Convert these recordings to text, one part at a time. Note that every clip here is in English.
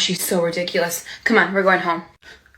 she's so ridiculous. Come on, we're going home.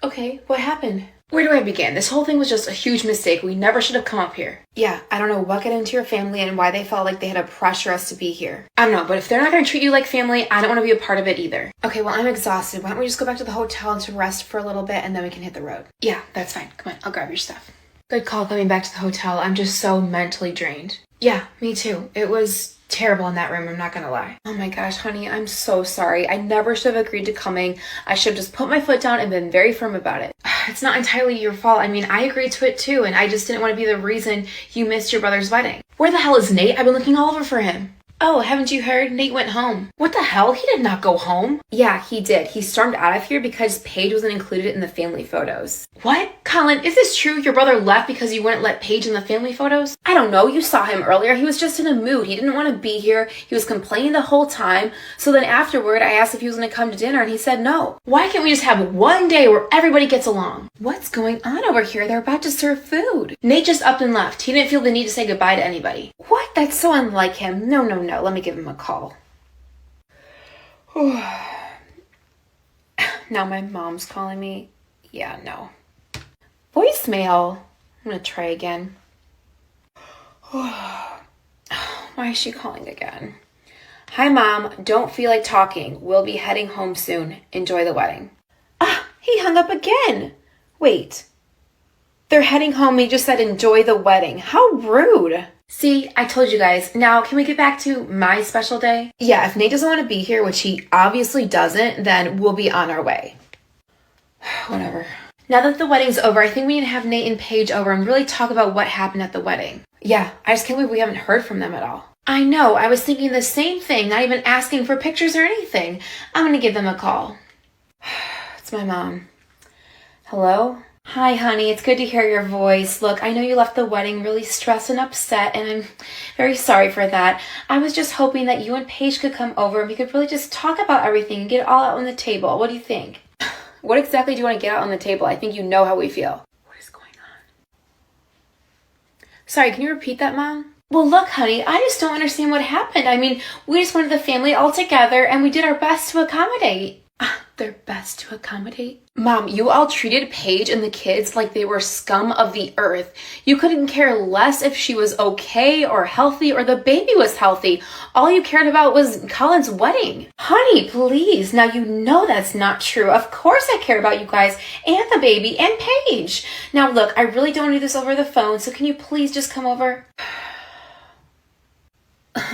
Okay, what happened? Where do I begin? This whole thing was just a huge mistake. We never should have come up here. Yeah, I don't know what got into your family and why they felt like they had to pressure us to be here. I don't know, but if they're not going to treat you like family, I don't want to be a part of it either. Okay, well, I'm exhausted. Why don't we just go back to the hotel and to rest for a little bit and then we can hit the road? Yeah, that's fine. Come on, I'll grab your stuff. Good call coming back to the hotel. I'm just so mentally drained. Yeah, me too. It was terrible in that room, I'm not gonna lie. Oh my gosh, honey, I'm so sorry. I never should have agreed to coming. I should have just put my foot down and been very firm about it. It's not entirely your fault. I mean, I agreed to it too, and I just didn't want to be the reason you missed your brother's wedding. Where the hell is Nate? I've been looking all over for him. Oh, haven't you heard? Nate went home. What the hell? He did not go home. Yeah, he did. He stormed out of here because Paige wasn't included in the family photos. What? Colin, is this true? Your brother left because you wouldn't let Paige in the family photos? I don't know. You saw him earlier. He was just in a mood. He didn't want to be here. He was complaining the whole time. So then afterward, I asked if he was going to come to dinner and he said no. Why can't we just have one day where everybody gets along? What's going on over here? They're about to serve food. Nate just up and left. He didn't feel the need to say goodbye to anybody. What? That's so unlike him. No. Let me give him a call. Now my mom's calling me. Yeah, no. Voicemail. I'm gonna try again. Why is she calling again? Hi, Mom. Don't feel like talking. We'll be heading home soon. Enjoy the wedding. He hung up again. Wait. They're heading home. He just said enjoy the wedding. How rude. See, I told you guys. Now, can we get back to my special day? Yeah, if Nate doesn't want to be here, which he obviously doesn't, then we'll be on our way. Whatever. Now that the wedding's over, I think we need to have Nate and Paige over and really talk about what happened at the wedding. Yeah, I just can't believe we haven't heard from them at all. I know, I was thinking the same thing, not even asking for pictures or anything. I'm gonna give them a call. It's my mom. Hello? Hi, honey. It's good to hear your voice. Look, I know you left the wedding really stressed and upset, and I'm very sorry for that. I was just hoping that you and Paige could come over and we could really just talk about everything and get it all out on the table. What do you think? What exactly do you want to get out on the table? I think you know how we feel. What is going on? Sorry, can you repeat that, Mom? Well, look, honey, I just don't understand what happened. I mean, we just wanted the family all together, and we did our best to accommodate. Their best to accommodate? Mom, you all treated Paige and the kids like they were scum of the earth. You couldn't care less if she was okay or healthy or the baby was healthy. All you cared about was Colin's wedding. Honey, please. Now you know that's not true. Of course I care about you guys and the baby and Paige. Now look, I really don't want to do this over the phone, so can you please just come over?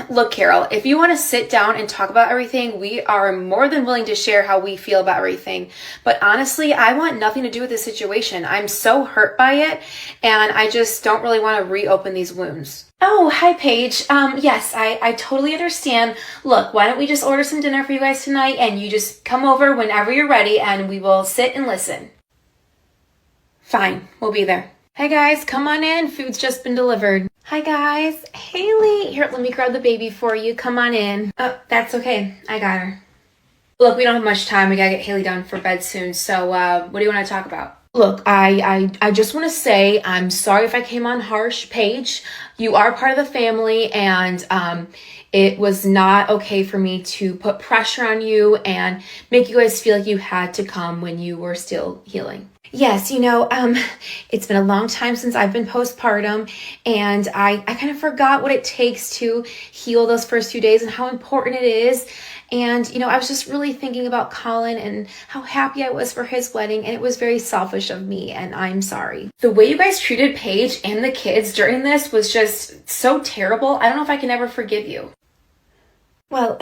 Look, Carol, if you want to sit down and talk about everything, we are more than willing to share how we feel about everything. But honestly, I want nothing to do with this situation. I'm so hurt by it, and I just don't really want to reopen these wounds. Oh, hi, Paige. Yes, I totally understand. Look, why don't we just order some dinner for you guys tonight, and you just come over whenever you're ready, and we will sit and listen. Fine, we'll be there. Hey, guys, come on in. Food's just been delivered. Hi, guys. Haley. Here, let me grab the baby for you. Come on in. Oh, that's okay. I got her. Look, we don't have much time. We gotta get Haley down for bed soon. So, what do you want to talk about? Look, I just want to say I'm sorry if I came on harsh, Paige. You are part of the family, and it was not okay for me to put pressure on you and make you guys feel like you had to come when you were still healing. Yes, it's been a long time since I've been postpartum, and I kind of forgot what it takes to heal those first few days and how important it is. And, I was just really thinking about Colin and how happy I was for his wedding, and it was very selfish of me, and I'm sorry. The way you guys treated Paige and the kids during this was just so terrible. I don't know if I can ever forgive you. Well,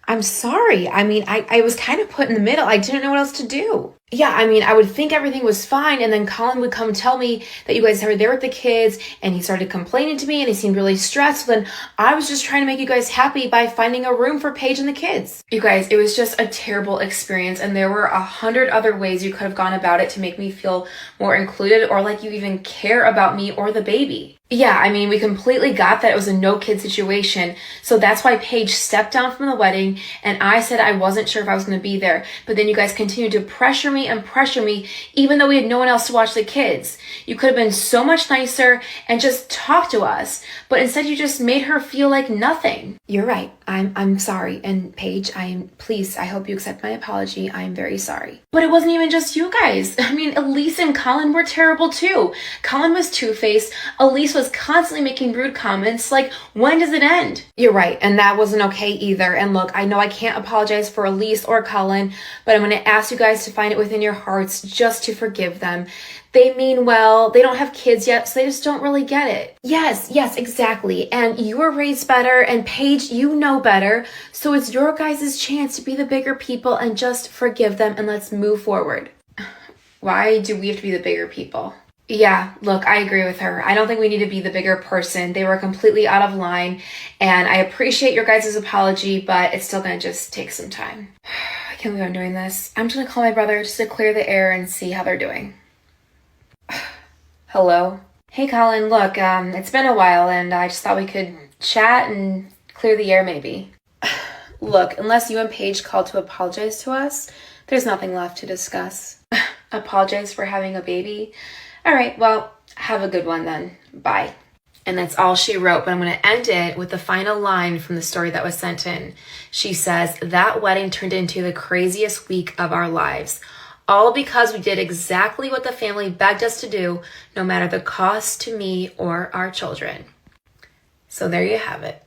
I'm sorry. I mean, I was kind of put in the middle. I didn't know what else to do. Yeah, I mean, I would think everything was fine, and then Colin would come tell me that you guys were there with the kids, and he started complaining to me, and he seemed really stressed. Then I was just trying to make you guys happy by finding a room for Paige and the kids. You guys, it was just a terrible experience, and there were 100 other ways you could have gone about it to make me feel more included or like you even care about me or the baby. Yeah, I mean, we completely got that it was a no-kid situation, so that's why Paige stepped down from the wedding, and I said I wasn't sure if I was going to be there, but then you guys continued to pressure me me and pressure me, even though we had no one else to watch the kids. You could have been so much nicer and just talked to us, but instead you just made her feel like nothing. You're right. I'm sorry. And Paige, please, I hope you accept my apology. I'm very sorry. But it wasn't even just you guys. I mean, Elise and Colin were terrible too. Colin was two-faced. Elise was constantly making rude comments. Like, when does it end? You're right. And that wasn't okay either. And look, I know I can't apologize for Elise or Colin, but I'm going to ask you guys to find it within your hearts just to forgive them. They mean well, they don't have kids yet, so they just don't really get it. Yes, exactly. And you were raised better, and Paige, you know better. So it's your guys' chance to be the bigger people and just forgive them and let's move forward. Why do we have to be the bigger people? Yeah, look, I agree with her. I don't think we need to be the bigger person. They were completely out of line, and I appreciate your guys' apology, but it's still gonna just take some time. I can't believe I'm doing this. I'm just gonna call my brother just to clear the air and see how they're doing. Hello? Hey, Colin, look, it's been a while, and I just thought we could chat and clear the air maybe. Look, unless you and Paige called to apologize to us, there's nothing left to discuss. Apologize for having a baby? All right, well, have a good one then. Bye. And that's all she wrote, but I'm going to end it with the final line from the story that was sent in. She says, "That wedding turned into the craziest week of our lives. All because we did exactly what the family begged us to do, no matter the cost to me or our children." So there you have it.